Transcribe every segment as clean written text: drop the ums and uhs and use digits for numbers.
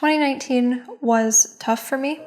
2019 was tough for me.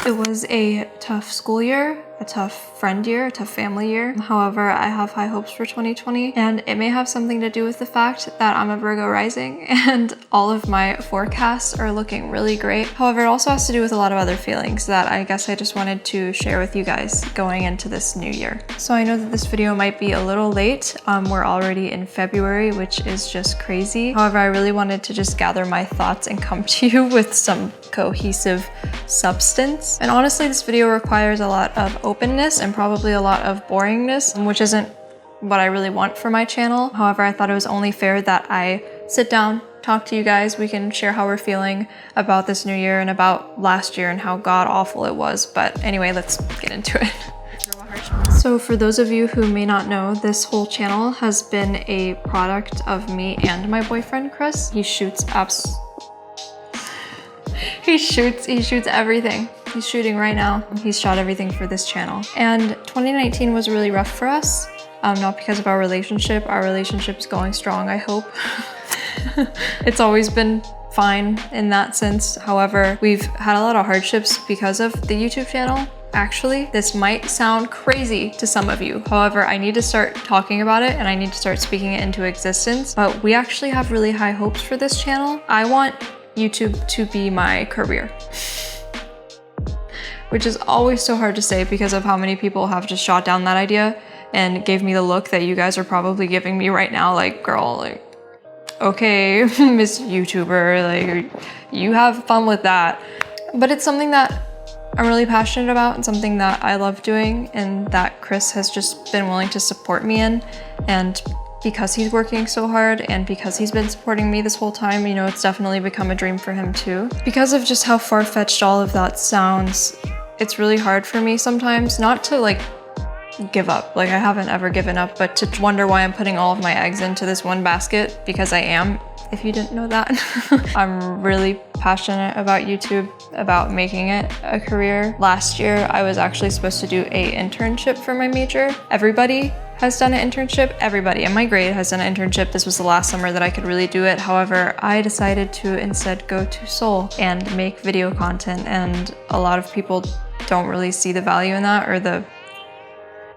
It was a tough school year, a tough friend year, a tough family year. However, I have high hopes for 2020, and it may have something to do with the fact that I'm a Virgo rising and all of my forecasts are looking really great. However, it also has to do with a lot of other feelings that I guess I just wanted to share with you guys going into this new year. So I know that this video might be a little late. We're already in February, which is just crazy. However, I really wanted to just gather my thoughts and come to you with some cohesive substance. And honestly, this video requires a lot of openness and probably a lot of boringness, which isn't what I really want for my channel. However, I thought it was only fair that I sit down, talk to you guys. We can share how we're feeling about this new year and about last year and how god awful it was. But anyway, let's get into it. So for those of you who may not know, this whole channel has been a product of me and my boyfriend, Chris. He shoots everything. He's shooting right now. He's shot everything for this channel. And 2019 was really rough for us. Not because of our relationship. Our relationship's going strong, I hope. It's always been fine in that sense. However, we've had a lot of hardships because of the YouTube channel. Actually, this might sound crazy to some of you. However, I need to start talking about it and I need to start speaking it into existence. But we actually have really high hopes for this channel. I want YouTube to be my career. Which is always so hard to say because of how many people have just shot down that idea and gave me the look that you guys are probably giving me right now, like, girl, like, okay, Miss YouTuber, like, you have fun with that. But it's something that I'm really passionate about and something that I love doing and that Chris has just been willing to support me in. And because he's working so hard and because he's been supporting me this whole time, you know, it's definitely become a dream for him too. Because of just how far-fetched all of that sounds, it's really hard for me sometimes not to like give up. Like I haven't ever given up, but to wonder why I'm putting all of my eggs into this one basket, because I am, if you didn't know that. I'm really passionate about YouTube, about making it a career. Last year, I was actually supposed to do an internship for my major. Everybody has done an internship. Everybody in my grade has done an internship. This was the last summer that I could really do it. However, I decided to instead go to Seoul and make video content. And a lot of people don't really see the value in that, or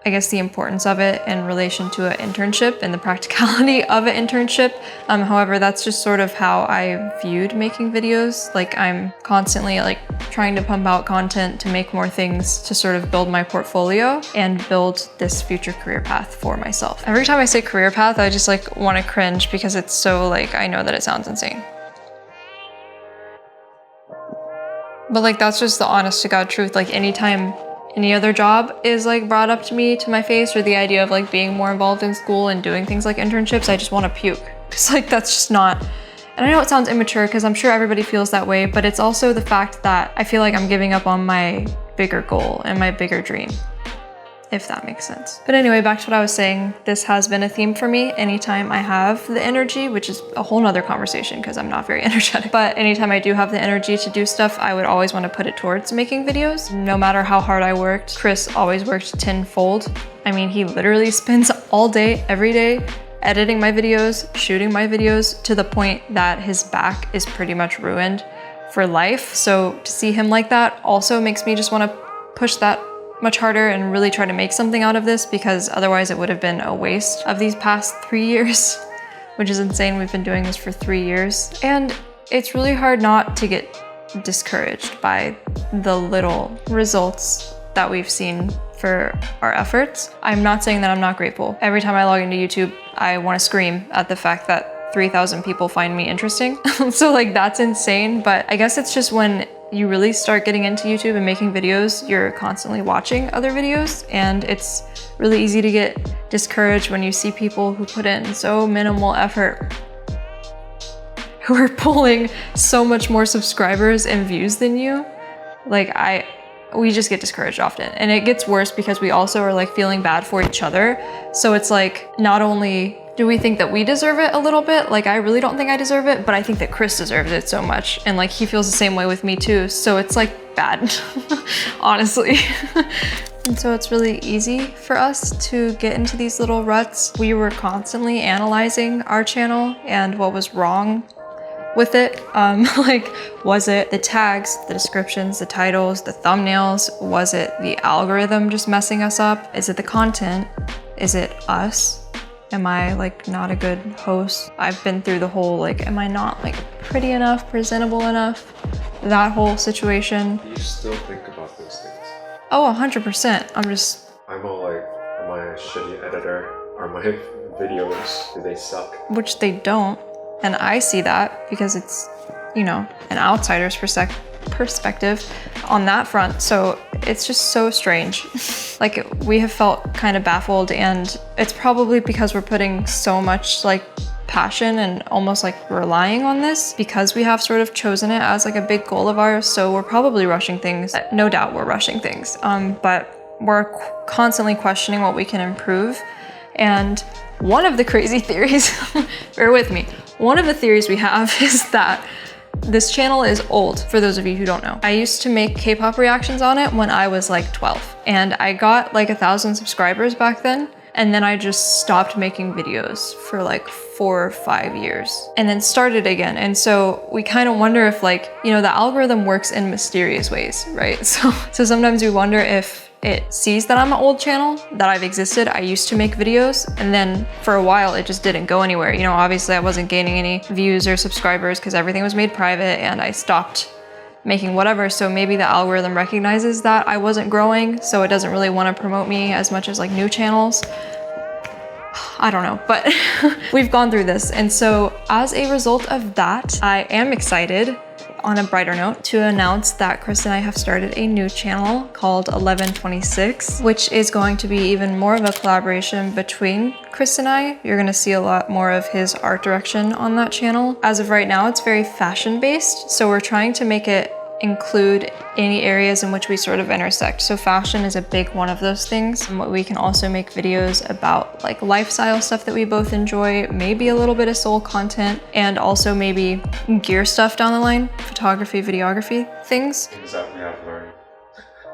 I guess the importance of it in relation to an internship and the practicality of an internship. However, that's just sort of how I viewed making videos. Like I'm constantly like trying to pump out content to make more things to sort of build my portfolio and build this future career path for myself. Every time I say career path, I just like want to cringe because it's so like, I know that it sounds insane. But like, that's just the honest to God truth. Like anytime any other job is like brought up to me, to my face, or the idea of like being more involved in school and doing things like internships, I just want to puke. Because like that's just not, and I know it sounds immature because I'm sure everybody feels that way, but it's also the fact that I feel like I'm giving up on my bigger goal and my bigger dream, if that makes sense. But anyway, back to what I was saying, this has been a theme for me. Anytime I have the energy, which is a whole nother conversation because I'm not very energetic, but anytime I do have the energy to do stuff, I would always want to put it towards making videos. No matter how hard I worked, Chris always worked tenfold. I mean, he literally spends all day, every day, editing my videos, shooting my videos, to the point that his back is pretty much ruined for life. So to see him like that also makes me just want to push that much harder and really try to make something out of this, because otherwise it would have been a waste of these past 3 years, which is insane. We've been doing this for 3 years. And it's really hard not to get discouraged by the little results that we've seen for our efforts. I'm not saying that I'm not grateful. Every time I log into YouTube, I want to scream at the fact that 3,000 people find me interesting. So like that's insane. But I guess it's just when you really start getting into YouTube and making videos, you're constantly watching other videos, and it's really easy to get discouraged when you see people who put in so minimal effort, who are pulling so much more subscribers and views than you. Like we just get discouraged often, and it gets worse because we also are like feeling bad for each other. So it's like, not only do we think that we deserve it a little bit, like I really don't think I deserve it, but I think that Chris deserves it so much, and like he feels the same way with me too. So it's like bad, honestly. And so it's really easy for us to get into these little ruts. We were constantly analyzing our channel and what was wrong with it. Like, was it the tags, the descriptions, the titles, the thumbnails? Was it the algorithm just messing us up? Is it the content? Is it us? Am I like not a good host? I've been through the whole like, am I not like pretty enough, presentable enough? That whole situation. Do you still think about those things? Oh, 100%. I'm all like, am I a shitty editor? Are my videos, do they suck? Which they don't. And I see that because it's, you know, an outsider's perspective on that front. So it's just so strange. Like, we have felt kind of baffled, and it's probably because we're putting so much like passion and almost like relying on this because we have sort of chosen it as like a big goal of ours. So we're probably rushing things. No doubt we're rushing things. But we're constantly questioning what we can improve. And one of the crazy theories, bear with me, one of the theories we have is that this channel is old, for those of you who don't know. I used to make K-pop reactions on it when I was like 12, and I got like 1,000 subscribers back then, and then I just stopped making videos for like 4 or 5 years, and then started again. And so we kind of wonder if, like, you know, the algorithm works in mysterious ways, right? So sometimes we wonder if it sees that I'm an old channel, that I've existed, I used to make videos, and then for a while it just didn't go anywhere. You know, obviously I wasn't gaining any views or subscribers because everything was made private and I stopped making whatever. So maybe the algorithm recognizes that I wasn't growing, so it doesn't really want to promote me as much as like new channels. I don't know, but we've gone through this. And so as a result of that, I am excited, on a brighter note, to announce that Chris and I have started a new channel called 1126, which is going to be even more of a collaboration between Chris and I. You're gonna see a lot more of his art direction on that channel. As of right now, it's very fashion based, so we're trying to make it include any areas in which we sort of intersect. So fashion is a big one of those things. We can also make videos about like lifestyle stuff that we both enjoy, maybe a little bit of soul content, and also maybe gear stuff down the line, photography, videography things. Things that we have learned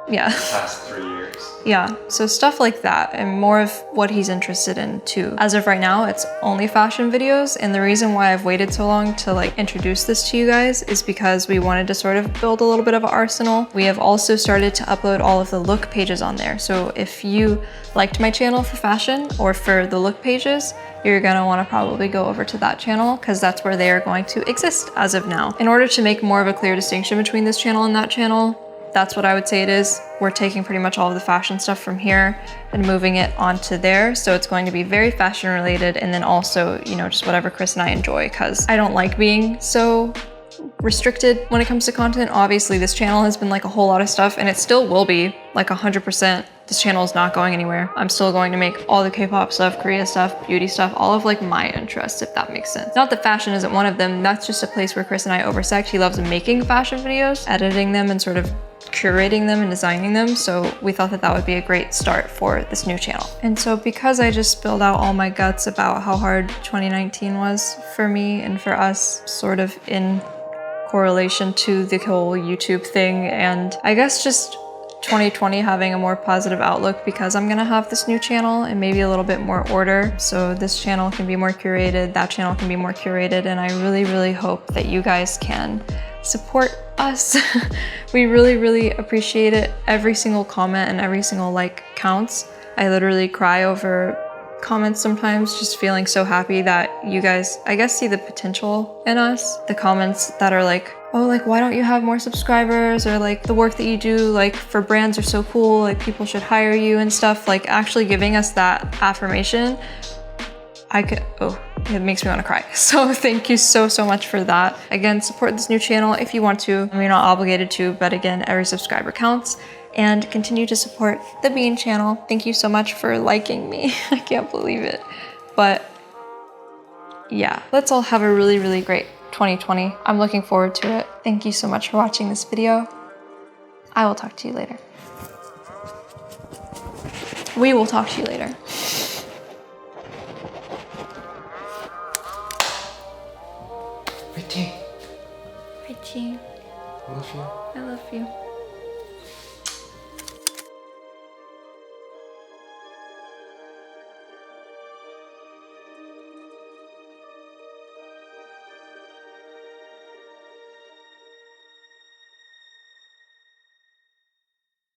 Yeah. the past 3 years. Yeah, so stuff like that, and more of what he's interested in too. As of right now, it's only fashion videos, and the reason why I've waited so long to like introduce this to you guys is because we wanted to sort of build a little bit of an arsenal. We have also started to upload all of the look pages on there. So if you liked my channel for fashion or for the look pages, you're gonna wanna probably go over to that channel because that's where they are going to exist as of now. In order to make more of a clear distinction between this channel and that channel, that's what I would say it is. We're taking pretty much all of the fashion stuff from here and moving it onto there. So it's going to be very fashion related, and then also, you know, just whatever Chris and I enjoy, because I don't like being so restricted when it comes to content. Obviously this channel has been like a whole lot of stuff, and it still will be like 100%. This channel is not going anywhere. I'm still going to make all the K-pop stuff, Korea stuff, beauty stuff, all of like my interests, if that makes sense. Not that fashion isn't one of them. That's just a place where Chris and I intersect. He loves making fashion videos, editing them, and sort of curating them and designing them. So we thought that that would be a great start for this new channel. And so because I just spilled out all my guts about how hard 2019 was for me and for us, sort of in correlation to the whole YouTube thing, and I guess just 2020 having a more positive outlook because I'm gonna have this new channel and maybe a little bit more order. So this channel can be more curated, that channel can be more curated, and I really, really hope that you guys can support us. We really, really appreciate it. Every single comment and every single like counts. I literally cry over comments sometimes, just feeling so happy that you guys, I guess, see the potential in us. The comments that are like, oh, like, why don't you have more subscribers? Or like, the work that you do, like, for brands are so cool, like, people should hire you and stuff. Like, actually giving us that affirmation, it makes me want to cry. So thank you so, so much for that. Again, support this new channel if you want to. You're not obligated to, but again, every subscriber counts. And continue to support the Bean channel. Thank you so much for liking me. I can't believe it. But yeah, let's all have a really, really great 2020. I'm looking forward to it. Thank you so much for watching this video. I will talk to you later. We will talk to you later. Pretty. Pretty. I love you. I love you.